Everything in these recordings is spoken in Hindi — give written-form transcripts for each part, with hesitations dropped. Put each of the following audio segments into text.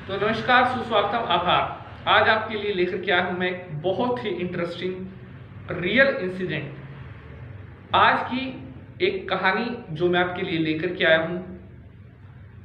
तो नमस्कार, सुस्वागतम, आभार। आज आपके लिए लेकर के आया हूं मैं एक बहुत ही इंटरेस्टिंग रियल इंसिडेंट। आज की एक कहानी जो मैं आपके लिए लेकर के आया हूं,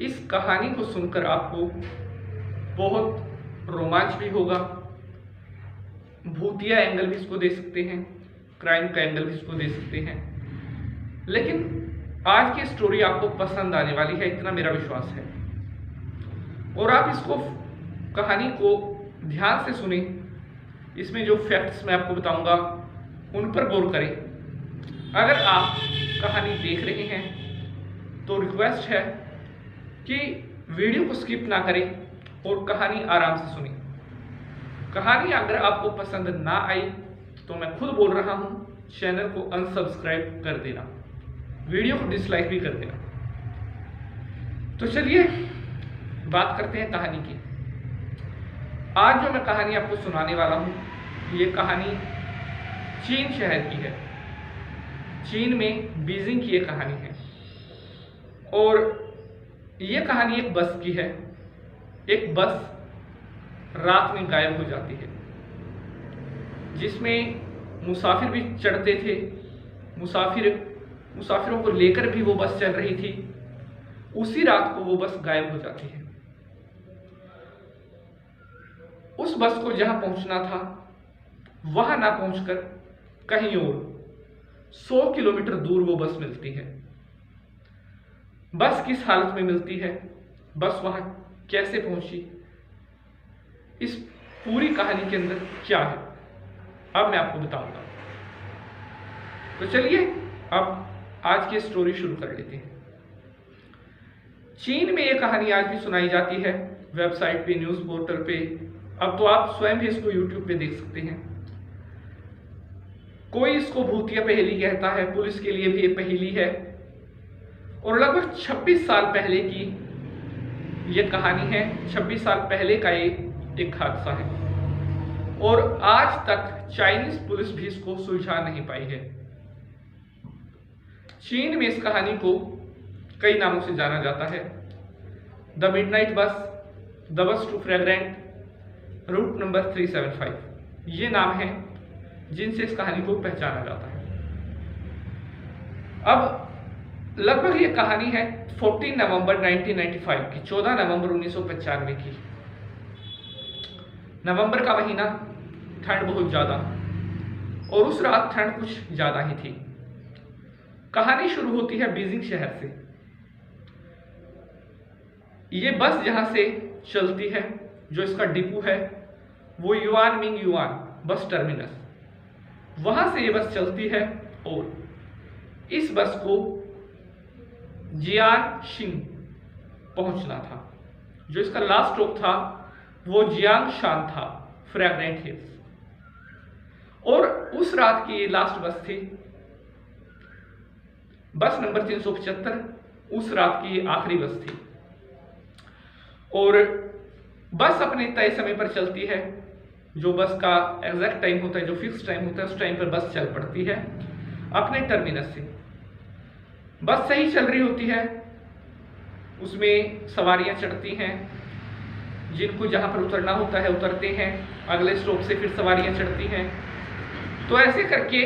इस कहानी को सुनकर आपको बहुत रोमांच भी होगा, भूतिया एंगल भी इसको दे सकते हैं, क्राइम का एंगल भी इसको दे सकते हैं, लेकिन आज की स्टोरी आपको पसंद आने वाली है, इतना मेरा विश्वास है। और आप इसको कहानी को ध्यान से सुने, इसमें जो फैक्ट्स मैं आपको बताऊंगा उन पर गौर करें। अगर आप कहानी देख रहे हैं तो रिक्वेस्ट है कि वीडियो को स्किप ना करें और कहानी आराम से सुनें। कहानी अगर आपको पसंद ना आई तो मैं खुद बोल रहा हूं, चैनल को अनसब्सक्राइब कर देना, वीडियो को डिसलाइक भी कर देना। तो चलिए बात करते हैं कहानी की। आज जो मैं कहानी आपको सुनाने वाला हूं, ये कहानी चीन शहर की है। चीन में बीजिंग की ये कहानी है और ये कहानी एक बस की है। एक बस रात में गायब हो जाती है, जिसमें मुसाफिर भी चढ़ते थे। मुसाफिरों को लेकर भी वो बस चल रही थी। उसी रात को वो बस गायब हो जाती है। उस बस को जहां पहुंचना था वहां ना पहुंचकर कहीं और 100 किलोमीटर दूर वो बस मिलती है। बस किस हालत में मिलती है, बस वहां कैसे पहुंची, इस पूरी कहानी के अंदर क्या है, अब मैं आपको बताऊंगा। तो चलिए अब आज की स्टोरी शुरू कर लेते हैं। चीन में ये कहानी आज भी सुनाई जाती है, वेबसाइट पे, न्यूज पोर्टल पे। अब तो आप स्वयं भी इसको यूट्यूब पे देख सकते हैं। कोई इसको भूतिया पहेली कहता है, पुलिस के लिए भी ये पहेली है। और लगभग 26 साल पहले की ये कहानी है। 26 साल पहले का ये एक हादसा है और आज तक चाइनीज पुलिस भी इसको सुलझा नहीं पाई है। चीन में इस कहानी को कई नामों से जाना जाता है। The midnight bus, the bus to fragrant, route number 375, ये नाम है जिनसे इस कहानी को पहचाना जाता है। अब लगभग ये कहानी है 14 नवंबर 1995 की, 14 नवंबर 1995 की। नवंबर का महीना, ठंड बहुत ज्यादा, और उस रात ठंड कुछ ज्यादा ही थी। कहानी शुरू होती है बीजिंग शहर से। ये बस जहां से चलती है, जो इसका डिपो है, वो yuan Ming yuan bus terminus, वहां से ये बस चलती है। और इस बस को जियानशिंग पहुंचना था। जो इसका लास्ट स्टॉप था वो जियांगशान था, फ्रैग्रेंट हिल्स। और उस रात की ये लास्ट बस थी, बस नंबर 375, उस रात की ये आखिरी बस थी। और बस अपने तय समय पर चलती है। जो बस का एग्जैक्ट टाइम होता है, जो फिक्स टाइम होता है, उस टाइम पर बस चल पड़ती है अपने टर्मिनस से। बस सही चल रही होती है, उसमें सवारियां चढ़ती हैं, जिनको जहां पर उतरना होता है उतरते हैं, अगले स्टॉप से फिर सवारियां चढ़ती हैं। तो ऐसे करके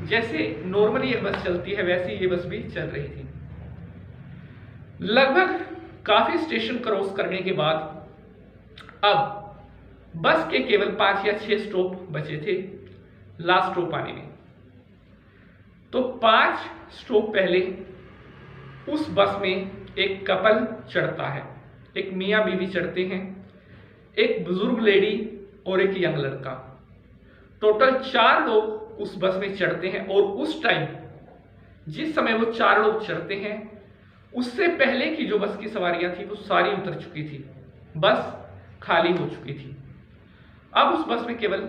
जैसे नॉर्मली एक बस चलती है, वैसे ये बस भी चल रही थी। लगभग काफी स्टेशन क्रॉस करने के बाद अब बस के केवल 5 या 6 स्टॉप बचे थे लास्ट स्टॉप आने में। तो 5 स्टॉप पहले उस बस में एक कपल चढ़ता है, एक मियां बीवी चढ़ते हैं, एक बुजुर्ग लेडी और एक यंग लड़का। टोटल 4 लोग उस बस में चढ़ते हैं। और उस टाइम जिस समय वो 4 लोग चढ़ते हैं, उससे पहले की जो बस की सवारियां थी वो सारी उतर चुकी थी, बस खाली हो चुकी थी। अब उस बस में केवल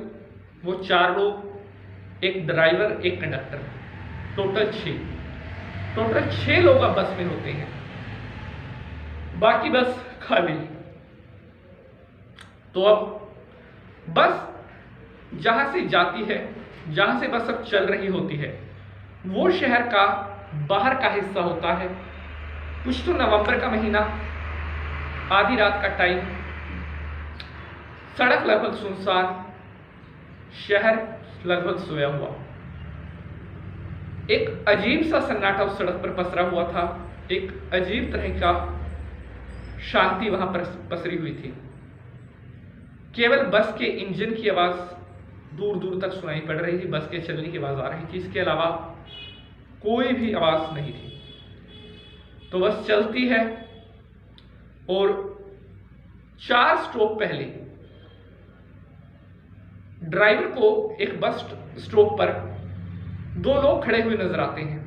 वो 4 लोग, एक ड्राइवर, एक कंडक्टर, टोटल 6 लोग अब बस में होते हैं, बाकी बस खाली। तो अब बस जहां से जाती है, जहां से बस अब चल रही होती है, वो शहर का बाहर का हिस्सा होता है। कुछ तो नवंबर का महीना, आधी रात का टाइम, सड़क लगभग सुनसान, शहर लगभग सोया हुआ। एक अजीब सा सन्नाटा उस सड़क पर पसरा हुआ था। एक अजीब तरह का शांति वहां पर पसरी हुई थी। केवल बस के इंजन की आवाज दूर दूर तक सुनाई पड़ रही थी, बस के चलने की आवाज आ रही थी, इसके अलावा कोई भी आवाज नहीं थी। तो बस चलती है और 4 स्टॉप पहले ड्राइवर को एक बस स्टॉप पर 2 लोग खड़े हुए नजर आते हैं।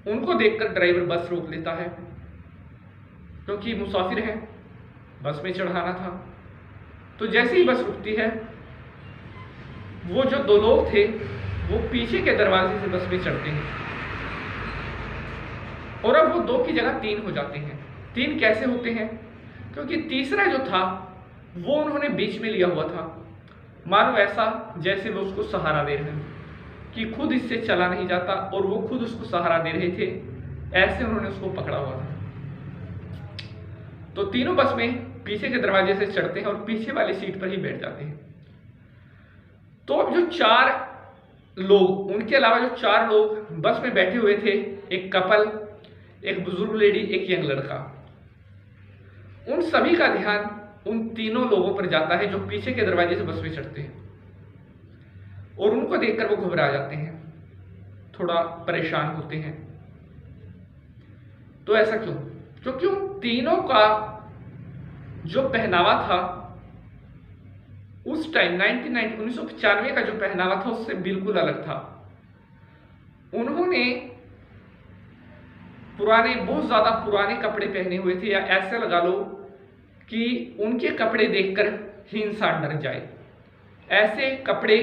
उनको देखकर ड्राइवर बस रोक लेता है, क्योंकि मुसाफिर हैं, बस में चढ़ाना था। तो जैसे ही बस रुकती है, वो जो 2 लोग थे वो पीछे के दरवाजे से बस में चढ़ते हैं और अब वो 2 की जगह 3 हो जाते हैं। 3 कैसे होते हैं? क्योंकि तीसरा जो था वो उन्होंने बीच में लिया हुआ था, मानो ऐसा जैसे वो उसको सहारा दे रहे हैं कि खुद इससे चला नहीं जाता और वो खुद उसको सहारा दे रहे थे, ऐसे उन्होंने उसको पकड़ा हुआ था। तो तीनों बस में पीछे के दरवाजे से चढ़ते हैं और पीछे वाली सीट पर ही बैठ जाते हैं। तो अब जो 4 लोग, उनके अलावा जो 4 लोग बस में बैठे हुए थे, एक कपल, एक बुजुर्ग लेडी, एक यंग लड़का, उन सभी का ध्यान उन तीनों लोगों पर जाता है जो पीछे के दरवाजे से बस में चढ़ते हैं और उनको देखकर वो घबरा जाते हैं, थोड़ा परेशान होते हैं। तो ऐसा क्यों? क्योंकि उन तीनों का जो पहनावा था उस टाइम 1995 का जो पहनावा था उससे बिल्कुल अलग था। उन्होंने बहुत ज्यादा पुराने कपड़े पहने हुए थे, या ऐसे लगा लो कि उनके कपड़े देखकर ही इंसान डर जाए, ऐसे कपड़े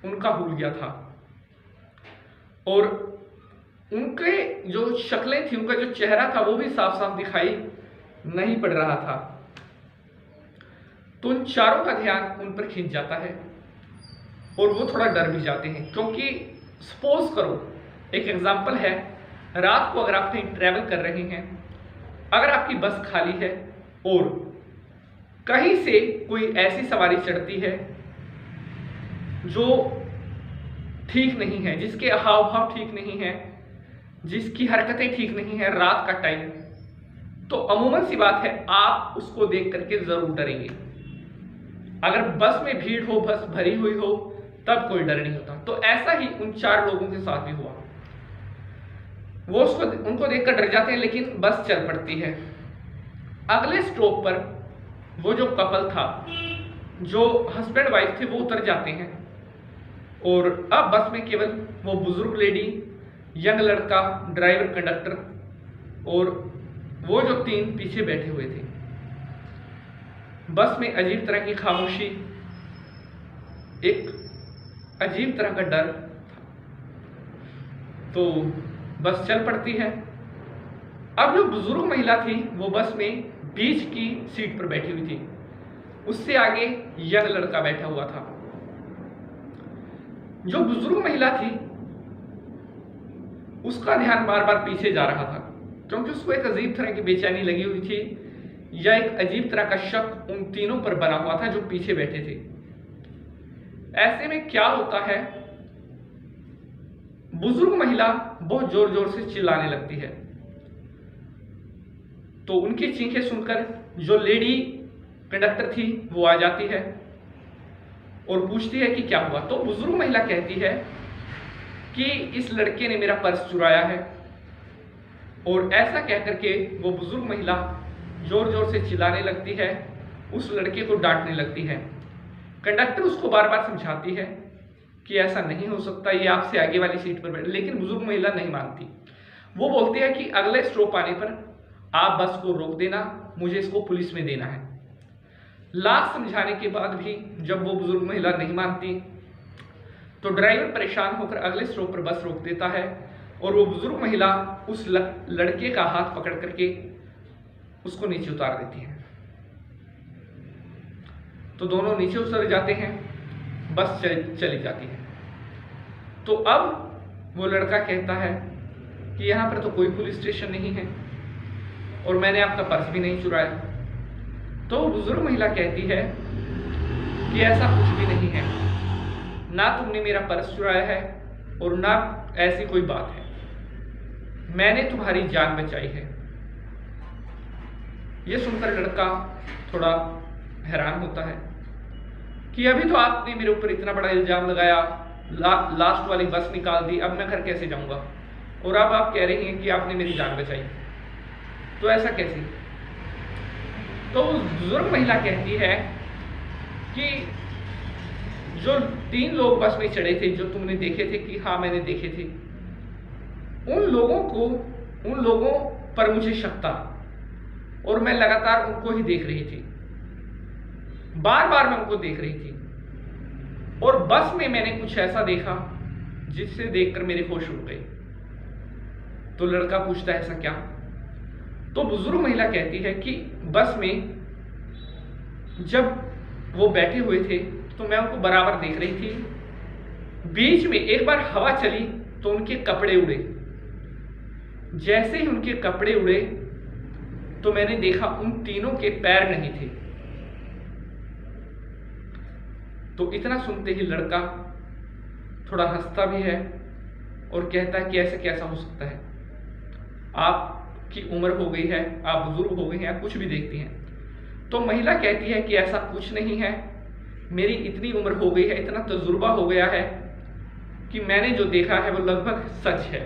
उनका हुलिया था। और उनके जो शक्लें थी, उनका जो चेहरा था वो भी साफ साफ दिखाई नहीं पड़ रहा था। तो उन चारों का ध्यान उन पर खींच जाता है और वो थोड़ा डर भी जाते हैं। क्योंकि सपोज करो, एक एग्जांपल है, रात को अगर आप कहीं ट्रैवल कर रहे हैं, अगर आपकी बस खाली है और कहीं से कोई ऐसी सवारी चढ़ती है जो ठीक नहीं है, जिसके हाव भाव ठीक नहीं है, जिसकी हरकतें ठीक नहीं है, रात का टाइम, तो अमूमन सी बात है आप उसको देख करके जरूर डरेंगे। अगर बस में भीड़ हो, बस भरी हुई हो, तब कोई डर नहीं होता। तो ऐसा ही उन 4 लोगों के साथ भी हुआ। वो उनको देखकर डर जाते हैं, लेकिन बस चल पड़ती है। अगले स्टॉप पर वो जो कपल था, जो हस्बैंड वाइफ थे, वो उतर जाते हैं और अब बस में केवल वो बुजुर्ग लेडी, यंग लड़का, ड्राइवर, कंडक्टर और वो जो 3 पीछे बैठे हुए थे। बस में अजीब तरह की खामोशी, एक अजीब तरह का डर था। तो बस चल पड़ती है। अब जो बुजुर्ग महिला थी वो बस में बीच की सीट पर बैठी हुई थी, उससे आगे यंग लड़का बैठा हुआ था। जो बुजुर्ग महिला थी उसका ध्यान बार बार पीछे जा रहा था, क्योंकि उसको एक अजीब तरह की बेचैनी लगी हुई थी, या एक अजीब तरह का शक उन तीनों पर बना हुआ था जो पीछे बैठे थे। ऐसे में क्या होता है, बुजुर्ग महिला बहुत जोर जोर से चिल्लाने लगती है। तो उनकी चीखें सुनकर जो लेडी कंडक्टर थी वो आ जाती है और पूछती है कि क्या हुआ। तो बुजुर्ग महिला कहती है कि इस लड़के ने मेरा पर्स चुराया है, और ऐसा कहकर के वो बुजुर्ग महिला जोर जोर से चिल्लाने लगती है, उस लड़के को डांटने लगती है। कंडक्टर उसको बार बार समझाती है कि ऐसा नहीं हो सकता, ये आपसे आगे वाली सीट पर बैठे, लेकिन बुजुर्ग महिला नहीं मानती। वो बोलती है कि अगले स्टॉप आने पर आप बस को रोक देना, मुझे इसको पुलिस में देना है। लाख समझाने के बाद भी जब वो बुजुर्ग महिला नहीं मानती, तो ड्राइवर परेशान होकर अगले स्टॉप पर बस रोक देता है और वो बुजुर्ग महिला उस लड़के का हाथ पकड़ करके उसको नीचे उतार देती है। तो दोनों नीचे उतर जाते हैं, बस चली जाती है। तो अब वो लड़का कहता है कि यहाँ पर तो कोई पुलिस स्टेशन नहीं है और मैंने आपका पर्स भी नहीं चुराया। तो बुजुर्ग महिला कहती है कि ऐसा कुछ भी नहीं है, ना तुमने मेरा पर्स चुराया है और ना ऐसी कोई बात है, मैंने तुम्हारी जान बचाई है। यह सुनकर लड़का थोड़ा हैरान होता है कि अभी तो आपने मेरे ऊपर इतना बड़ा इल्जाम लगाया, लास्ट वाली बस निकाल दी, अब मैं घर कैसे जाऊंगा, और अब आप कह रही हैं कि आपने मेरी जान बचाई, तो ऐसा कैसे? तो बुजुर्ग महिला कहती है कि जो 3 लोग बस में चढ़े थे, जो तुमने देखे थे कि हाँ मैंने देखे थे, उन लोगों पर मुझे शक था और मैं लगातार उनको ही देख रही थी, बार बार मैं उनको देख रही थी, और बस में मैंने कुछ ऐसा देखा जिससे देखकर मेरे होश उड़ गए। तो लड़का पूछता है ऐसा क्या? तो बुजुर्ग महिला कहती है कि बस में जब वो बैठे हुए थे तो मैं उनको बराबर देख रही थी, बीच में एक बार हवा चली तो उनके कपड़े उड़े, जैसे ही उनके कपड़े उड़े तो मैंने देखा उन तीनों के पैर नहीं थे। तो इतना सुनते ही लड़का थोड़ा हंसता भी है और कहता है कि ऐसे कैसा हो सकता है, आपकी उम्र हो गई है, आप बुजुर्ग हो गए हैं, आप कुछ भी देखती हैं। तो महिला कहती है कि ऐसा कुछ नहीं है, मेरी इतनी उम्र हो गई है, इतना तजुर्बा हो गया है कि मैंने जो देखा है वो लगभग सच है।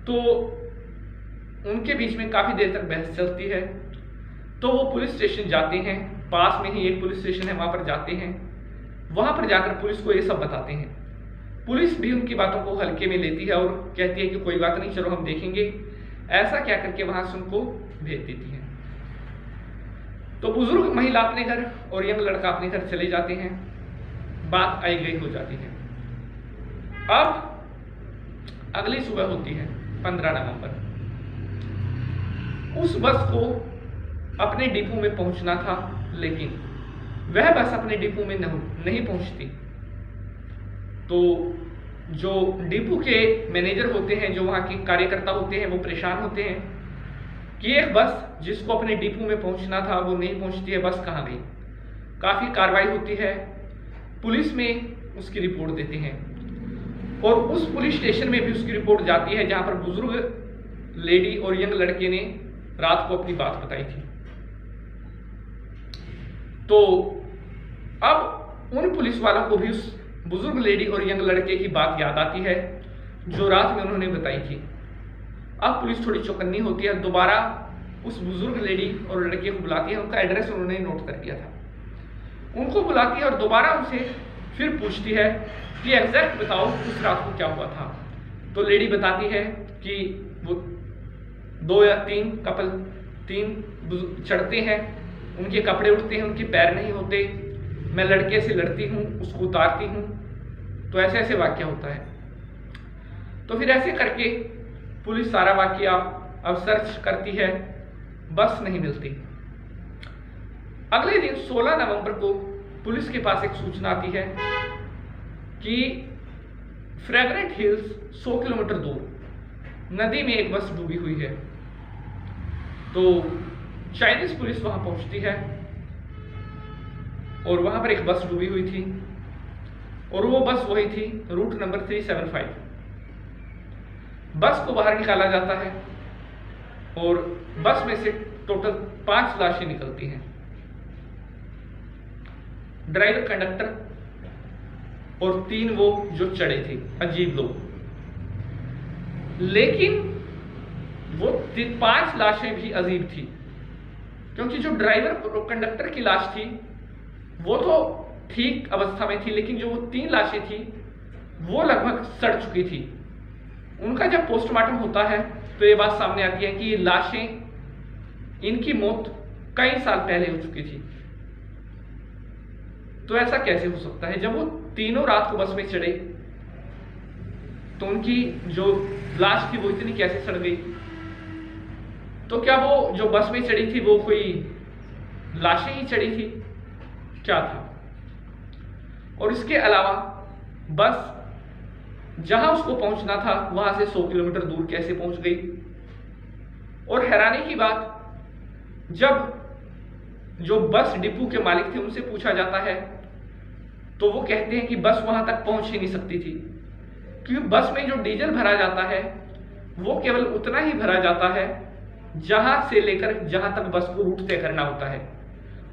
तो उनके बीच में काफी देर तक बहस चलती है। तो वो पुलिस स्टेशन जाते हैं, पास में ही एक पुलिस स्टेशन है, वहां पर जाते हैं। वहां पर जाकर पुलिस को ये सब बताते हैं। पुलिस भी उनकी बातों को हल्के में लेती है और कहती है कि कोई बात नहीं, चलो हम देखेंगे, ऐसा क्या करके वहां से उनको भेज देती है। तो बुजुर्ग महिला अपने घर और यंग लड़का अपने घर चले जाते हैं, बात आई गई हो जाती है। अब अगली सुबह होती है 15 नवंबर। उस बस को अपने डिपो में पहुंचना था, लेकिन वह बस अपने डिपो में नहीं पहुंचती। तो जो डिपो के मैनेजर होते हैं, जो वहां के कार्यकर्ता होते हैं, वो परेशान होते हैं कि एक बस जिसको अपने डिपो में पहुंचना था वो नहीं पहुंचती है, बस कहाँ गई। काफी कार्रवाई होती है, पुलिस में उसकी रिपोर्ट देते हैं और उस पुलिस स्टेशन में भी उसकी रिपोर्ट जाती है जहां पर बुजुर्ग लेडी और यंग लड़के ने रात को अपनी बात बताई थी। तो अब उन पुलिस वालों को भी उस बुजुर्ग लेडी और यंग लड़के की बात याद आती है जो रात में उन्होंने बताई थी। अब पुलिस थोड़ी चौकन्नी होती है, दोबारा उस बुजुर्ग लेडी और लड़के को बुलाती है। उनका एड्रेस उन्होंने नोट कर दिया था। उनको बुलाती है और दोबारा उनसे फिर पूछती है कि एग्जैक्ट बताओ उस रात को क्या हुआ था। तो लेडी बताती है कि वो 2 या 3 कपल 3 चढ़ते हैं, उनके कपड़े उड़ते हैं, उनके पैर नहीं होते, मैं लड़के से लड़ती हूँ, उसको उतारती हूँ, तो ऐसे ऐसे वाक्य होता है। तो फिर ऐसे करके पुलिस सारा वाकया अब सर्च करती है, बस नहीं मिलती। अगले दिन 16 नवंबर को पुलिस के पास एक सूचना आती है कि फ्रेग्रेंट हिल्स 100 किलोमीटर दूर नदी में एक बस डूबी हुई है। तो चाइनीज पुलिस वहां पहुंचती है और वहां पर एक बस डूबी हुई थी और वो बस वही थी, रूट नंबर 375। बस को बाहर निकाला जाता है और बस में से टोटल 5 लाशें निकलती हैं। ड्राइवर, कंडक्टर और 3 वो जो चढ़े थे, अजीब लोग। लेकिन वो 5 लाशें भी अजीब थी, क्योंकि जो ड्राइवर और कंडक्टर की लाश थी वो तो ठीक अवस्था में थी, लेकिन जो वो 3 लाशें थी वो लगभग सड़ चुकी थी। उनका जब पोस्टमार्टम होता है तो ये बात सामने आती है कि ये लाशें, इनकी मौत कई साल पहले हो चुकी थी। तो ऐसा कैसे हो सकता है? जब वो तीनों रात को बस में चढ़े तो उनकी जो लाश थी वो इतनी कैसे सड़ गई? तो क्या वो जो बस में चढ़ी थी वो कोई लाशें ही चढ़ी थी, क्या था? और इसके अलावा बस जहां उसको पहुंचना था वहां से 100 किलोमीटर दूर कैसे पहुंच गई? और हैरानी की बात, जब जो बस डिपो के मालिक थे उनसे पूछा जाता है तो वो कहते हैं कि बस वहां तक पहुंच ही नहीं सकती थी, क्योंकि बस में जो डीजल भरा जाता है वो केवल उतना ही भरा जाता है जहां से लेकर जहां तक बस को रूट तय करना होता है,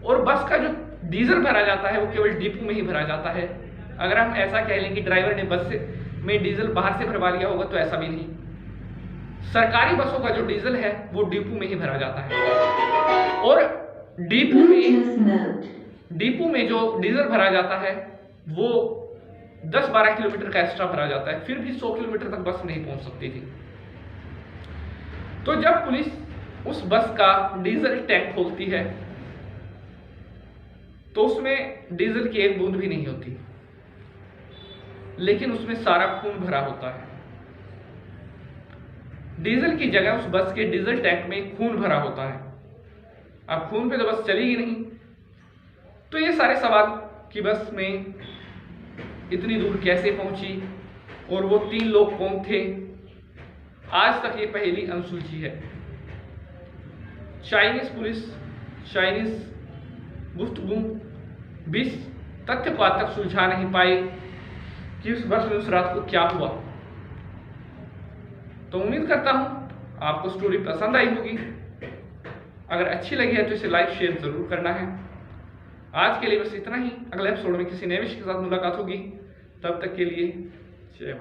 और बस का जो डीजल भरा जाता है वो केवल डिपो में ही भरा जाता है। अगर हम ऐसा कह लें कि ड्राइवर ने बस में डीजल बाहर से भरवा लिया होगा तो ऐसा भी नहीं। सरकारी बसों का जो डीजल है वो डिपो में ही भरा जाता है, और डिपो में जो डीजल भरा जाता है वो 10-12 किलोमीटर का एक्स्ट्रा भरा जाता है, फिर भी 100 किलोमीटर तक बस नहीं पहुंच सकती थी। तो जब पुलिस उस बस का डीजल टैंक खोलती है तो उसमें डीजल की एक बूंद भी नहीं होती, लेकिन उसमें सारा खून भरा होता है। डीजल की जगह उस बस के डीजल टैंक में खून भरा होता है। अब खून पे तो बस चलेगी नहीं। तो ये सारे सवाल कि बस में इतनी दूर कैसे पहुंची और वो 3 लोग कौन थे, आज तक ये पहेली अनसुलझी है। चाइनीज पुलिस, चाइनीज गुफ्तगू भी तथ्य को आज तक सुलझा नहीं पाई कि उस बस में उस रात को क्या हुआ। तो उम्मीद करता हूं आपको स्टोरी पसंद आई होगी। अगर अच्छी लगी है तो इसे लाइक शेयर जरूर करना है। आज के लिए बस इतना ही। अगले एपिसोड में किसी नए विषय के साथ मुलाकात होगी। तब तक के लिए जय।